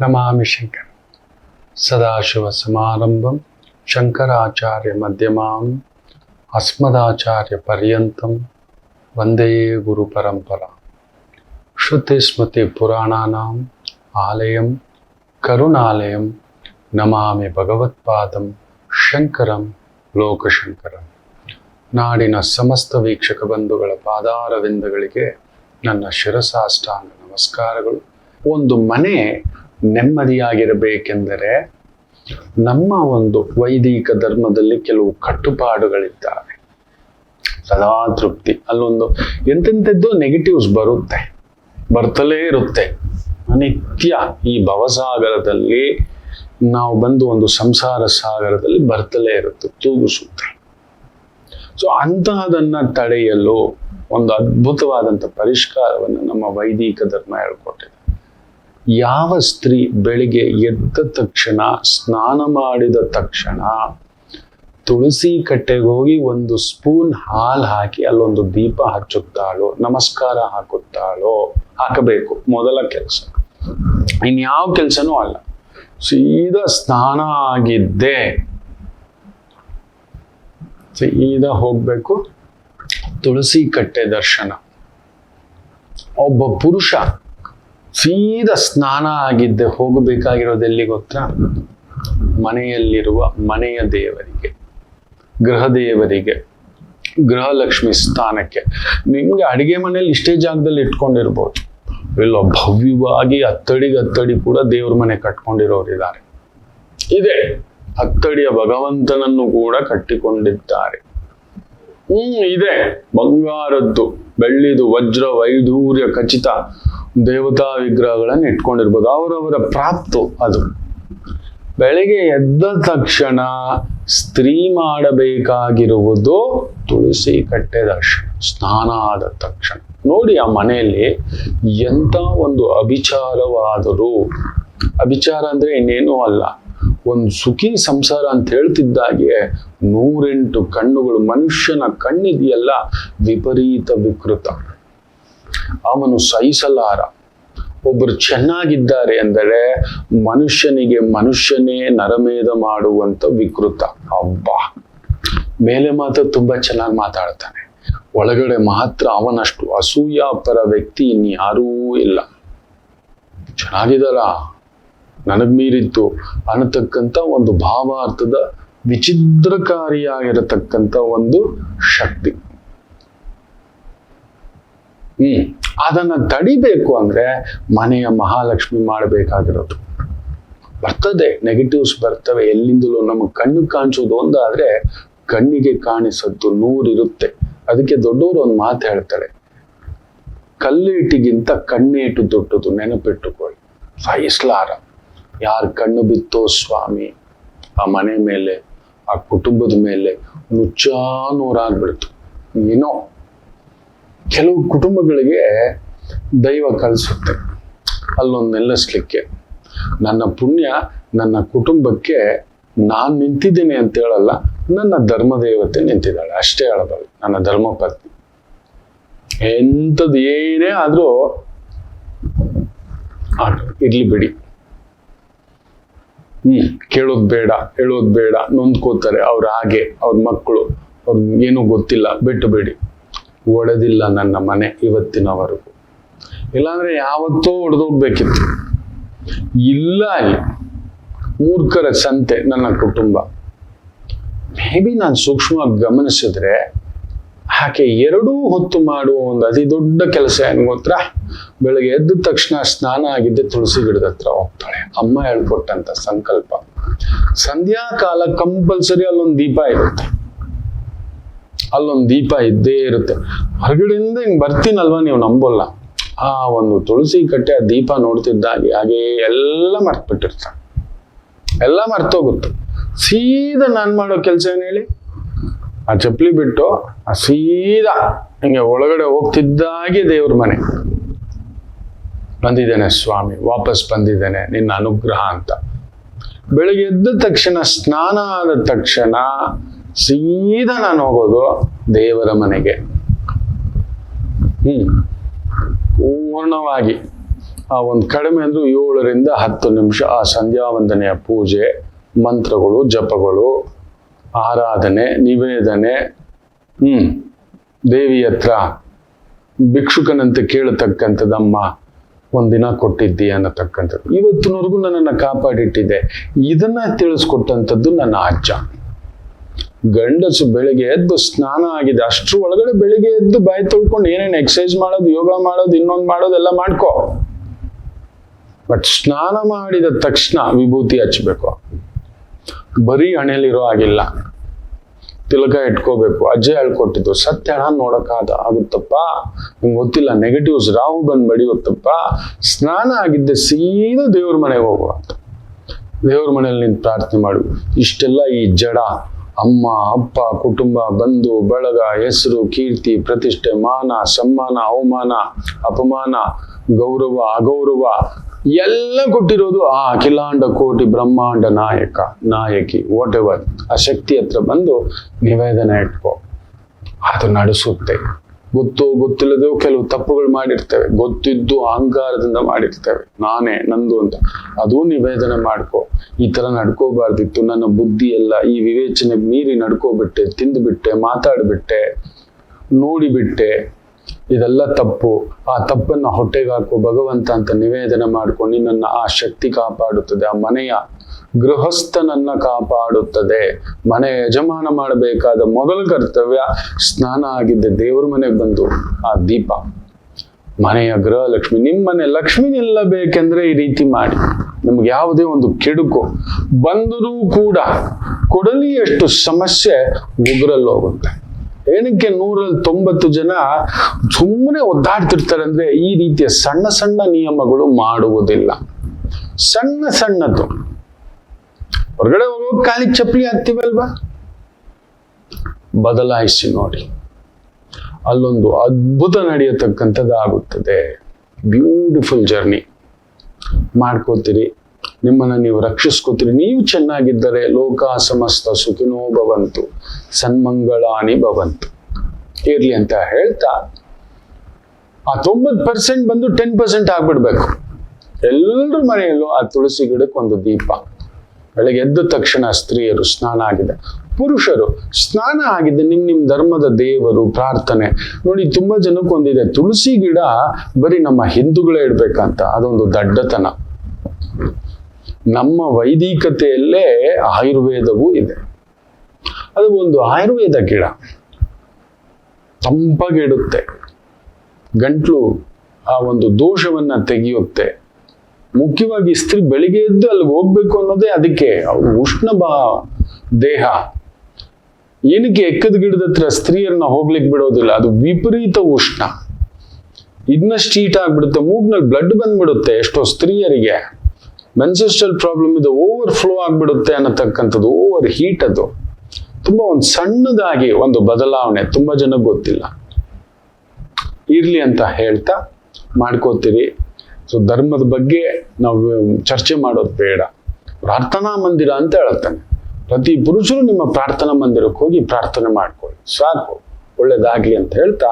ನಮಾಮಿ ಶಂಕರ ಸದಾಶಿವಸಮಾರಂಭಂ ಶಂಕರಾಚಾರ್ಯ ಮಧ್ಯಮಾಂ ಅಸ್ಮದಾಚಾರ್ಯ ಪರ್ಯಂತಂ ವಂದೇ ಗುರು ಪರಂಪರಾ. ಶ್ರುತಿ ಸ್ಮೃತಿ ಪುರಾಣಾನಾಂ ಆಲಯಂ ಕರುಣಾಲಯಂ ನಮಾಮಿ ಭಗವತ್ಪಾದಂ ಶಂಕರಂ ಲೋಕಶಂಕರಂ. ನಾಡಿನ ಸಮಸ್ತ ವೀಕ್ಷಕ ಬಂಧುಗಳ ಪಾದಾರವಿಂದಗಳಿಗೆ ನನ್ನ ಶಿರಸಾಷ್ಟಾಂಗ ನಮಸ್ಕಾರಗಳು. ಒಂದು ಮನೆ ನೆಮ್ಮದಿಯಾಗಿರಬೇಕೆಂದರೆ ನಮ್ಮ ಒಂದು ವೈದಿಕ ಧರ್ಮದಲ್ಲಿ ಕೆಲವು ಕಟ್ಟುಪಾಡುಗಳಿದ್ದಾವೆ. ಸದಾ ತೃಪ್ತಿ, ಅಲ್ಲೊಂದು ಎಂತೆಂಥದ್ದು ನೆಗೆಟಿವ್ಸ್ ಬರ್ತಲೇ ಇರುತ್ತೆ. ನಿತ್ಯ ಈ ಭವಸಾಗರದಲ್ಲಿ ನಾವು ಬಂದು ಒಂದು ಸಂಸಾರ ಸಾಗರದಲ್ಲಿ ಬರ್ತಲೇ ಇರುತ್ತೆ, ತೂಗಿಸುತ್ತೆ. ಸೊ ಅಂತಹದನ್ನ ತಡೆಯಲು ಒಂದು ಅದ್ಭುತವಾದಂಥ ಪರಿಷ್ಕಾರವನ್ನು ನಮ್ಮ ವೈದಿಕ ಧರ್ಮ ಹೇಳ್ಕೊಟ್ಟಿದೆ. ಯಾವ ಸ್ತ್ರೀ ಬೆಳಿಗ್ಗೆ ಎದ್ದ ತಕ್ಷಣ, ಸ್ನಾನ ಮಾಡಿದ ತಕ್ಷಣ ತುಳಸಿ ಕಟ್ಟೆಗೆ ಹೋಗಿ ಒಂದು ಸ್ಪೂನ್ ಹಾಲು ಹಾಕಿ ಅಲ್ಲೊಂದು ದೀಪ ಹಚ್ಚುತ್ತಾಳೋ, ನಮಸ್ಕಾರ ಹಾಕಬೇಕು. ಮೊದಲ ಕೆಲಸ. ಇನ್ಯಾವ ಕೆಲಸನೂ ಅಲ್ಲ, ಸೀದಾ ಸ್ನಾನ ಆಗಿದ್ದೆ ಸೀದಾ ಹೋಗ್ಬೇಕು, ತುಳಸಿ ಕಟ್ಟೆ ದರ್ಶನ. ಒಬ್ಬ ಪುರುಷ ಸೀದಾ ಸ್ನಾನ ಆಗಿದ್ದೆ ಹೋಗಬೇಕಾಗಿರೋದು ಎಲ್ಲಿ ಗೊತ್ತಾ? ಮನೆಯಲ್ಲಿರುವ ಮನೆಯ ದೇವರಿಗೆ, ಗೃಹ ದೇವರಿಗೆ, ಗೃಹಲಕ್ಷ್ಮಿ ಸ್ಥಾನಕ್ಕೆ. ನಿಮ್ಗೆ ಅಡಿಗೆ ಮನೆಯಲ್ಲಿ ಇಷ್ಟೇ ಜಾಗದಲ್ಲಿ ಇಟ್ಕೊಂಡಿರ್ಬೋದು, ಇಲ್ಲ ಭವ್ಯವಾಗಿ ಹತ್ತಡಿ ಕೂಡ ದೇವ್ರ ಮನೆ ಕಟ್ಕೊಂಡಿರೋರಿದ್ದಾರೆ. ಇದೆ, ಹತ್ತಡಿಯ ಭಗವಂತನನ್ನು ಕೂಡ ಕಟ್ಟಿಕೊಂಡಿದ್ದಾರೆ. ಇದೆ, ಬಂಗಾರದ್ದು, ಬೆಳ್ಳಿದು, ವಜ್ರ ವೈಢೂರ್ಯ ಖಚಿತ ದೇವತಾ ವಿಗ್ರಹಗಳನ್ನು ಇಟ್ಕೊಂಡಿರ್ಬೋದು. ಅವರವರ ಪ್ರಾಪ್ತು ಅದು. ಬೆಳಗ್ಗೆ ಎದ್ದ ತಕ್ಷಣ ಸ್ತ್ರೀ ಮಾಡಬೇಕಾಗಿರುವುದು ತುಳಸಿ ಕಟ್ಟೆ ದರ್ಶನ. ಸ್ನಾನ ಆದ ತಕ್ಷಣ ನೋಡಿ, ಆ ಮನೆಯಲ್ಲಿ ಎಂತ ಒಂದು ಅಭಿಚಾರವಾದರೂ, ಅಭಿಚಾರ ಅಂದ್ರೆ ಇನ್ನೇನೂ ಅಲ್ಲ, ಒಂದು ಸುಖಿ ಸಂಸಾರ ಅಂತ ಹೇಳ್ತಿದ್ದಾಗೆ 108 ಕಣ್ಣುಗಳು. ಮನುಷ್ಯನ ಕಣ್ಣಿದೆಯಲ್ಲ, ವಿಪರೀತ ವಿಕೃತ, ಅವನು ಸಹಿಸಲಾರ. ಒಬ್ಬರು ಚೆನ್ನಾಗಿದ್ದಾರೆ ಅಂದರೆ ಮನುಷ್ಯನೇ ನರಮೇಧ ಮಾಡುವಂತ ವಿಕೃತ. ಅಬ್ಬಾ, ಮೇಲೆ ಮಾತ್ರ ತುಂಬಾ ಚೆನ್ನಾಗಿ ಮಾತಾಡ್ತಾನೆ, ಒಳಗಡೆ ಮಾತ್ರ ಅವನಷ್ಟು ಅಸೂಯಾಪರ ವ್ಯಕ್ತಿ ಇನ್ಯಾರೂ ಇಲ್ಲ. ಚೆನ್ನಾಗಿದಾರ, ನನಗ್ ಮೀರಿತ್ತು ಅನ್ನತಕ್ಕಂಥ ಒಂದು ಭಾವಾರ್ಥದ ವಿಚಿತ್ರಕಾರಿಯಾಗಿರತಕ್ಕಂಥ ಒಂದು ಶಕ್ತಿ. ಅದನ್ನ ತಡಿಬೇಕು ಅಂದ್ರೆ ಮನೆಯ ಮಹಾಲಕ್ಷ್ಮಿ ಮಾಡಬೇಕಾಗಿರೋದು. ಬರ್ತದೆ, ನೆಗೆಟಿವ್ಸ್ ಬರ್ತವೆ ಎಲ್ಲಿಂದಲೂ. ನಮಗೆ ಕಣ್ಣು ಕಾಣಿಸೋದು ಒಂದಾದ್ರೆ ಕಣ್ಣಿಗೆ ಕಾಣಿಸದ್ದು 100 ಇರುತ್ತೆ. ಅದಕ್ಕೆ ದೊಡ್ಡವರು ಒಂದು ಮಾತು ಹೇಳ್ತಾರೆ, ಕಲ್ಲೇಟಿಗಿಂತ ಕಣ್ಣೇಟು ದೊಡ್ಡದು, ನೆನಪಿಟ್ಟುಕೊಳ್ಳಿ. ಸಹಿಸಲಾರ. ಯಾರ ಕಣ್ಣು ಬಿತ್ತೋ ಸ್ವಾಮಿ ಆ ಮನೆ ಮೇಲೆ, ಆ ಕುಟುಂಬದ ಮೇಲೆ ನುಚ್ಚಾನೂರಾಗ್ಬಿಡ್ತು. ಏನೋ ಕೆಲವು ಕುಟುಂಬಗಳಿಗೆ ದೈವ ಕಳಿಸುತ್ತೆ ಅಲ್ಲೊಂದು ನೆಲೆಸ್ಲಿಕ್ಕೆ. ನನ್ನ ಪುಣ್ಯ ನನ್ನ ಕುಟುಂಬಕ್ಕೆ ನಾನ್ ನಿಂತಿದ್ದೀನಿ ಅಂತ ಹೇಳಲ್ಲ, ನನ್ನ ಧರ್ಮದೇವತೆ ನಿಂತಿದ್ದಾಳೆ ಅಷ್ಟೇ ಹೇಳಬಲ್ಲ. ನನ್ನ ಧರ್ಮಪತ್ನಿ ಎಂಥದ್ದು ಏನೇ ಆದ್ರೂ ಇರ್ಲಿ ಬಿಡಿ, ಕೇಳೋದ್ ಬೇಡ, ಹೇಳೋದ್ ಬೇಡ, ನೊಂದ್ಕೋತಾರೆ ಅವ್ರ ಹಾಗೆ, ಅವ್ರ ಮಕ್ಕಳು, ಅವ್ರಿಗೆ ಏನೂ ಗೊತ್ತಿಲ್ಲ, ಬಿಟ್ಟು ಬಿಡಿ. ಒಡೆದಿಲ್ಲ ನನ್ನ ಮನೆ ಇವತ್ತಿನವರೆಗೂ. ಇಲ್ಲಾಂದ್ರೆ ಯಾವತ್ತೋ ಒಡೆದೋಗ್ಬೇಕಿತ್ತು. ಇಲ್ಲ, ಅಲ್ಲಿ ಮೂರ್ಖರ ಸಂತೆ ನನ್ನ ಕುಟುಂಬ. ಮೇ ಬಿ ನಾನು ಸೂಕ್ಷ್ಮವಾಗಿ ಗಮನಿಸಿದ್ರೆ ಆಕೆ 2 ಹೊತ್ತು ಮಾಡುವ ಒಂದು ಅತಿ ದೊಡ್ಡ ಕೆಲಸ ಏನು ಗೊತ್ತಾ? ಬೆಳಗ್ಗೆ ಎದ್ದ ತಕ್ಷಣ ಸ್ನಾನ ಆಗಿದ್ದೆ ತುಳಸಿ ಗಿಡದ ಹತ್ರ ಹೋಗ್ತಾಳೆ. ಅಮ್ಮ ಹೇಳ್ಕೊಟ್ಟಂತ ಸಂಕಲ್ಪ. ಸಂಧ್ಯಾಕಾಲ ಕಂಪಲ್ಸರಿ ಅಲ್ಲೊಂದು ದೀಪ ಇರುತ್ತೆ, ಅಲ್ಲೊಂದು ದೀಪ ಇದ್ದೇ ಇರುತ್ತೆ. ಹೊರಗಡೆಯಿಂದ ಹಿಂಗ್ ಬರ್ತೀನಲ್ವಾ, ನೀವು ನಂಬೋಲ್ಲ, ಆ ಒಂದು ತುಳಸಿ ಕಟ್ಟೆ ಆ ದೀಪ ನೋಡ್ತಿದ್ದಾಗೆ ಹಾಗೆ ಎಲ್ಲ ಮರ್ತ್ಬಿಟ್ಟಿರ್ತಾಳೆ, ಎಲ್ಲ ಮರ್ತೋಗುತ್ತೆ. ಸೀದಾ ನಾನ್ ಮಾಡೋ ಕೆಲಸ ಏನ್ ಹೇಳಿ? ಆ ಚಪ್ಪಲಿ ಬಿಟ್ಟು ಆ ಸೀದಾ ಹಿಂಗೆ ಒಳಗಡೆ ಹೋಗ್ತಿದ್ದಾಗೆ ದೇವ್ರ ಮನೆ. ಬಂದಿದ್ದೇನೆ ಸ್ವಾಮಿ, ವಾಪಸ್ ಬಂದಿದ್ದೇನೆ, ನಿನ್ನ ಅನುಗ್ರಹ ಅಂತ. ಬೆಳಿಗ್ಗೆ ಎದ್ದ ತಕ್ಷಣ, ಸ್ನಾನ ಆದ ತಕ್ಷಣ ಸೀದಾ ನಾನು ಹೋಗೋದು ದೇವರ ಮನೆಗೆ. ಪೂರ್ಣವಾಗಿ ಆ ಒಂದು ಕಡಿಮೆ ಅಂದ್ರೂ 7ರಿಂದ 10 ನಿಮಿಷ ಆ ಸಂಧ್ಯಾ ವಂದನೆಯ ಪೂಜೆ, ಮಂತ್ರಗಳು, ಜಪಗಳು, ಆರಾಧನೆ, ನಿವೇದನೆ, ದೇವಿ ಹತ್ರ ಭಿಕ್ಷುಕನಂತೆ ಕೇಳತಕ್ಕಂಥದ್ದಮ್ಮ ಒಂದಿನ ಕೊಟ್ಟಿದ್ದಿ ಅನ್ನತಕ್ಕಂಥದ್ದು ಇವತ್ತಿನವರೆಗೂ ನನ್ನನ್ನು ಕಾಪಾಡಿಟ್ಟಿದೆ. ಇದನ್ನ ತಿಳಿಸ್ಕೊಟ್ಟಂಥದ್ದು ನನ್ನ ಅಜ್ಜ. ಗಂಡಸು ಬೆಳಿಗ್ಗೆ ಎದ್ದು ಸ್ನಾನ ಆಗಿದೆ, ಅಷ್ಟ್ರ ಒಳಗಡೆ ಬೆಳಿಗ್ಗೆ ಎದ್ದು ಬಾಯಿ ತೊಳ್ಕೊಂಡು ಏನೇನು ಎಕ್ಸರ್ಸೈಸ್ ಮಾಡೋದು, ಯೋಗ ಮಾಡೋದು, ಇನ್ನೊಂದು ಮಾಡೋದು ಎಲ್ಲ ಮಾಡ್ಕೋ. ಬಟ್ ಸ್ನಾನ ಮಾಡಿದ ತಕ್ಷಣ ವಿಭೂತಿ ಹಚ್ಬೇಕು. ಬರೀ ಹಣೆಯಲ್ಲಿರೋ ಆಗಿಲ್ಲ, ತಿಲಕ ಇಟ್ಕೋಬೇಕು. ಅಜ್ಜ ಹೇಳ್ಕೊಟ್ಟಿದ್ದು. ಸತ್ಯ ಹಣ ಆಗುತ್ತಪ್ಪ, ನಿಮ್ಗೆ ಗೊತ್ತಿಲ್ಲ, ನೆಗೆಟಿವ್ಸ್ ರಾಹು ಬಂದ್ ಬಡಿಯುತ್ತಪ್ಪ. ಸ್ನಾನ ಆಗಿದ್ದೆ ಸೀದಾ ದೇವ್ರ ಮನೆಗೆ ಹೋಗುವ ಅಂತ. ದೇವ್ರ ಮನೆಯಲ್ಲಿ ನಿಂತು ಪ್ರಾರ್ಥನೆ ಮಾಡು. ಇಷ್ಟೆಲ್ಲ ಈ ಜಡ ಅಮ್ಮ, ಅಪ್ಪ, ಕುಟುಂಬ, ಬಂಧು ಬಳಗ, ಹೆಸರು, ಕೀರ್ತಿ, ಪ್ರತಿಷ್ಠೆ, ಮಾನ, ಸಮ್ಮಾನ, ಅವಮಾನ, ಅಪಮಾನ, ಗೌರವ, ಅಗೌರವ ಎಲ್ಲ ಕೊಟ್ಟಿರೋದು ಆ ಅಖಿಲಾಂಡ ಕೋಟಿ ಬ್ರಹ್ಮಾಂಡ ನಾಯಕಿ ವಾಟ್ ಎವರ್ ಆ ಶಕ್ತಿ ಹತ್ರ ಬಂದು ನಿವೇದನೆ ಇಟ್ಕೋ. ಅದು ನಡೆಸುತ್ತೆ. ಗೊತ್ತು ಗೊತ್ತಿಲ್ಲದೋ ಕೆಲವು ತಪ್ಪುಗಳು ಮಾಡಿರ್ತೇವೆ, ಗೊತ್ತಿದ್ದು ಅಹಂಕಾರದಿಂದ ಮಾಡಿರ್ತೇವೆ, ನಾನೇ ನಂದು ಅಂತ. ಅದು ನಿವೇದನೆ ಮಾಡ್ಕೋ. ಈ ತರ ನಡ್ಕೋಬಾರ್ದಿತ್ತು, ನನ್ನ ಬುದ್ಧಿ ಎಲ್ಲ ಈ ವಿವೇಚನೆಗೆ ಮೀರಿ ನಡ್ಕೋಬಿಟ್ಟೆ, ತಿಂದುಬಿಟ್ಟೆ, ಮಾತಾಡ್ಬಿಟ್ಟೆ, ನೋಡಿಬಿಟ್ಟೆ, ಇದೆಲ್ಲ ತಪ್ಪು. ಆ ತಪ್ಪನ್ನ ಹೊಟ್ಟೆಗೆ ಹಾಕೋ ಭಗವಂತ ಅಂತ ನಿವೇದನೆ ಮಾಡ್ಕೊಂಡು ನಿನ್ನನ್ನು ಆ ಶಕ್ತಿ ಕಾಪಾಡುತ್ತದೆ. ಆ ಮನೆಯ ಗೃಹಸ್ಥನನ್ನ ಕಾಪಾಡುತ್ತದೆ. ಮನೆ ಯಜಮಾನ ಮಾಡಬೇಕಾದ ಮೊದಲ ಕರ್ತವ್ಯ ಸ್ನಾನ ಆಗಿದ್ದೆ ದೇವ್ರ ಮನೆಗೆ ಬಂದು ಆ ದೀಪ, ಮನೆಯ ಗೃಹ ಲಕ್ಷ್ಮಿ. ನಿಮ್ಮನೆ ಲಕ್ಷ್ಮಿ ನಿಲ್ಲಬೇಕೆಂದ್ರೆ ಈ ರೀತಿ ಮಾಡಿ. ನಿಮ್ಗೆ ಯಾವುದೇ ಒಂದು ಕೆಡುಕು ಬಂದರೂ ಕೂಡ ಕೊಡಲಿಯಷ್ಟು ಸಮಸ್ಯೆ ಉಗುರಲ್ಲಿ ಹೋಗುತ್ತೆ. ಏನಕ್ಕೆ 190 ಜನ ಸುಮ್ಮನೆ ಒದ್ದಾಡ್ತಿರ್ತಾರೆ ಅಂದ್ರೆ ಈ ರೀತಿಯ ಸಣ್ಣ ಸಣ್ಣ ನಿಯಮಗಳು ಮಾಡುವುದಿಲ್ಲ. ಸಣ್ಣದು ಹೊರಗಡೆ ಹೋಗೋ ಖಾಲಿ ಚಪ್ಪಲಿ ಹಾಕ್ತಿವಲ್ವಾ, ಬದಲಾಯಿಸಿ ನೋಡಿ, ಅಲ್ಲೊಂದು ಅದ್ಭುತ ನಡೆಯತಕ್ಕಂಥದ್ದಾಗುತ್ತದೆ. ಬ್ಯೂಟಿಫುಲ್ ಜರ್ನಿ ಮಾಡ್ಕೋತೀರಿ, ನಿಮ್ಮನ್ನ ನೀವು ರಕ್ಷಿಸ್ಕೋತೀರಿ. ನೀವು ಚೆನ್ನಾಗಿದ್ದರೆ ಲೋಕ ಸಮಸ್ತ ಸುಖಿನೋ ಭವಂತು, ಸನ್ಮಂಗಳಾನಿ ಭವಂತು ಇರ್ಲಿ ಅಂತ ಹೇಳ್ತಾ ಆ 90% ಬಂದು 10% ಆಗ್ಬಿಡ್ಬೇಕು. ಎಲ್ಲರ ಮನೆಯಲ್ಲೂ ಆ ತುಳಸಿ ಗಿಡಕ್ಕೆ ಒಂದು ದೀಪ. ಬೆಳಗ್ಗೆ ಎದ್ದ ತಕ್ಷಣ ಸ್ತ್ರೀಯರು ಸ್ನಾನ ಆಗಿದೆ, ಪುರುಷರು ಸ್ನಾನ ಆಗಿದೆ, ನಿಮ್ ಧರ್ಮದ ದೇವರು ಪ್ರಾರ್ಥನೆ ನೋಡಿ. ತುಂಬಾ ಜನಕ್ಕೆ ಒಂದಿದೆ, ತುಳಸಿ ಗಿಡ ಬರೀ ನಮ್ಮ ಹಿಂದೂಗಳೇ ಇಡ್ಬೇಕಂತ. ಅದೊಂದು ದಡ್ಡತನ. ನಮ್ಮ ವೈದಿಕತೆಯಲ್ಲೇ ಆಯುರ್ವೇದವೂ ಇದೆ. ಅದು ಒಂದು ಆಯುರ್ವೇದ ಗಿಡ, ತಂಪಾಗಿಡುತ್ತೆ, ಗಂಟ್ಲು ಆ ಒಂದು ದೋಷವನ್ನ ತೆಗೆಯುತ್ತೆ. ಮುಖ್ಯವಾಗಿ ಸ್ತ್ರೀ ಬೆಳಿಗ್ಗೆ ಎದ್ದು ಅಲ್ಲಿಗೆ ಹೋಗ್ಬೇಕು ಅನ್ನೋದೇ ಅದಕ್ಕೆ. ಅವ್ರು ಉಷ್ಣ ದೇಹ. ಏನಕ್ಕೆ ಎಕ್ಕದ ಗಿಡದ ಹತ್ರ ಸ್ತ್ರೀಯರನ್ನ ಹೋಗ್ಲಿಕ್ಕೆ ಬಿಡೋದಿಲ್ಲ? ಅದು ವಿಪರೀತ ಉಷ್ಣ, ಇನ್ನಷ್ಟು ಹೀಟ್ ಆಗ್ಬಿಡುತ್ತೆ, ಮೂಗ್ನಲ್ಲಿ ಬ್ಲಡ್ ಬಂದ್ಬಿಡುತ್ತೆ. ಎಷ್ಟೋ ಸ್ತ್ರೀಯರಿಗೆ ಮೆನ್ಸೆಸ್ಟ್ರಲ್ ಪ್ರಾಬ್ಲಮ್ ಇದೆ, ಓವರ್ ಫ್ಲೋ ಆಗ್ಬಿಡುತ್ತೆ ಅನ್ನತಕ್ಕಂಥದ್ದು, ಓವರ್ ಹೀಟ್. ಅದು ತುಂಬಾ ಒಂದು ಸಣ್ಣದಾಗಿ ಒಂದು ಬದಲಾವಣೆ, ತುಂಬಾ ಜನಕ್ಕೆ ಗೊತ್ತಿಲ್ಲ. ಇರ್ಲಿ ಅಂತ ಹೇಳ್ತಾ ಮಾಡ್ಕೋತೀರಿ. ಸೊ ಧರ್ಮದ ಬಗ್ಗೆ ನಾವು ಚರ್ಚೆ ಮಾಡೋದು ಬೇಡ. ಪ್ರಾರ್ಥನಾ ಮಂದಿರ ಅಂತ ಹೇಳುತ್ತಾನೆ. ಪ್ರತಿ ಪುರುಷರು ನಿಮ್ಮ ಪ್ರಾರ್ಥನಾ ಮಂದಿರಕ್ಕೆ ಹೋಗಿ ಪ್ರಾರ್ಥನೆ ಮಾಡ್ಕೊಳ್ಳಿ, ಸಾಕು, ಒಳ್ಳೇದಾಗ್ಲಿ ಅಂತ ಹೇಳ್ತಾ